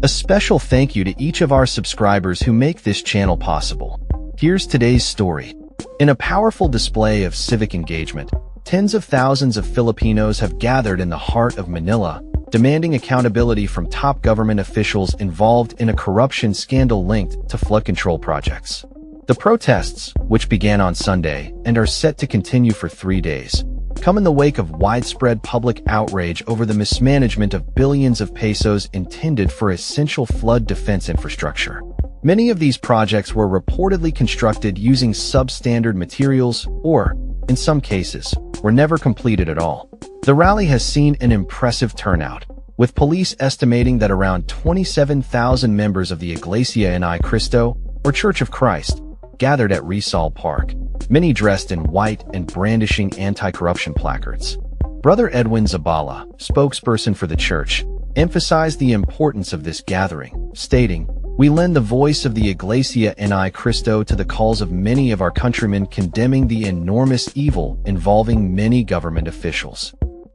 A special thank you to each of our subscribers who make this channel possible. Here's today's story. In a powerful display of civic engagement, tens of thousands of Filipinos have gathered in the heart of Manila, demanding accountability from top government officials involved in a corruption scandal linked to flood control projects. The protests, which began on Sunday and are set to continue for 3 days, come in the wake of widespread public outrage over the mismanagement of billions of pesos intended for essential flood defense infrastructure. Many of these projects were reportedly constructed using substandard materials or, in some cases, were never completed at all. The rally has seen an impressive turnout, with police estimating that around 27,000 members of the Iglesia ni Cristo, or Church of Christ, gathered at Rizal Park, many dressed in white and brandishing anti-corruption placards. Brother Edwin Zabala, spokesperson for the church, emphasized the importance of this gathering, stating, "We lend the voice of the Iglesia ni Cristo to the calls of many of our countrymen condemning the enormous evil involving many government officials."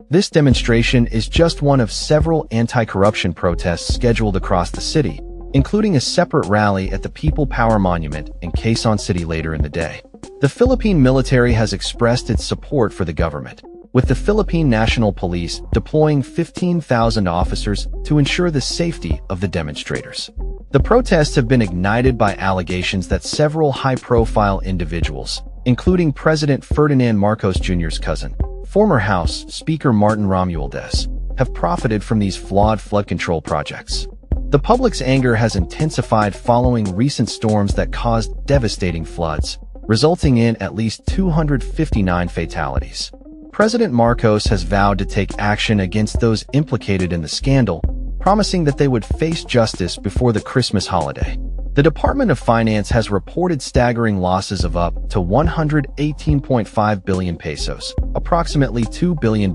This demonstration is just one of several anti-corruption protests scheduled across the city, including a separate rally at the People Power Monument in Quezon City later in the day. The Philippine military has expressed its support for the government, with the Philippine National Police deploying 15,000 officers to ensure the safety of the demonstrators. The protests have been ignited by allegations that several high-profile individuals, including President Ferdinand Marcos Jr.'s cousin, former House Speaker Martin Romualdez, have profited from these flawed flood control projects. The public's anger has intensified following recent storms that caused devastating floods, resulting in at least 259 fatalities. President Marcos has vowed to take action against those implicated in the scandal, promising that they would face justice before the Christmas holiday. The Department of Finance has reported staggering losses of up to 118.5 billion pesos, approximately $2 billion,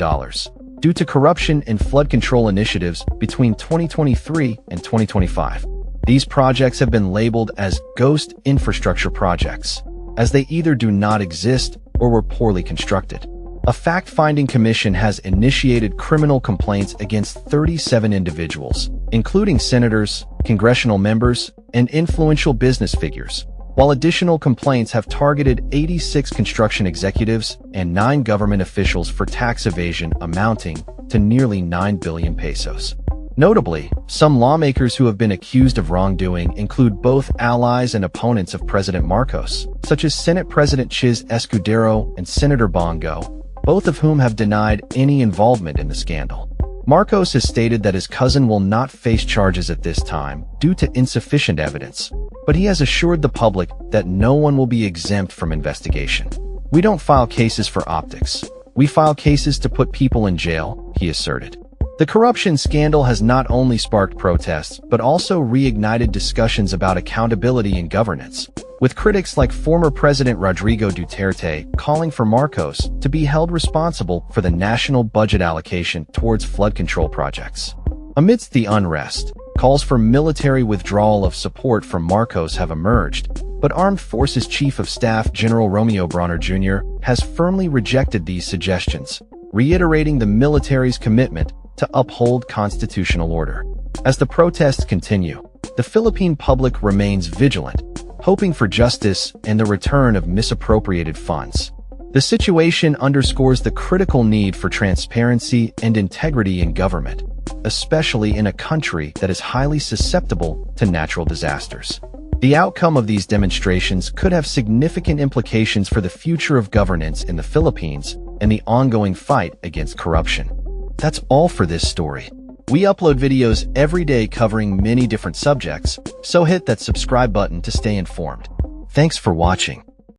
due to corruption and flood control initiatives between 2023 and 2025. These projects have been labeled as ghost infrastructure projects, as they either do not exist or were poorly constructed. A fact-finding commission has initiated criminal complaints against 37 individuals, including senators, congressional members, and influential business figures, while additional complaints have targeted 86 construction executives and 9 government officials for tax evasion amounting to nearly 9 billion pesos. Notably, some lawmakers who have been accused of wrongdoing include both allies and opponents of President Marcos, such as Senate President Chiz Escudero and Senator Bongo, both of whom have denied any involvement in the scandal. Marcos has stated that his cousin will not face charges at this time due to insufficient evidence, but he has assured the public that no one will be exempt from investigation. "We don't file cases for optics. We file cases to put people in jail," he asserted. The corruption scandal has not only sparked protests, but also reignited discussions about accountability in governance, with critics like former President Rodrigo Duterte calling for Marcos to be held responsible for the national budget allocation towards flood control projects. Amidst the unrest, calls for military withdrawal of support from Marcos have emerged, but Armed Forces Chief of Staff General Romeo Brawner Jr. has firmly rejected these suggestions, reiterating the military's commitment to uphold constitutional order. As the protests continue, the Philippine public remains vigilant, hoping for justice and the return of misappropriated funds. The situation underscores the critical need for transparency and integrity in government, especially in a country that is highly susceptible to natural disasters. The outcome of these demonstrations could have significant implications for the future of governance in the Philippines and the ongoing fight against corruption. That's all for this story. We upload videos every day covering many different subjects, so hit that subscribe button to stay informed. Thanks for watching.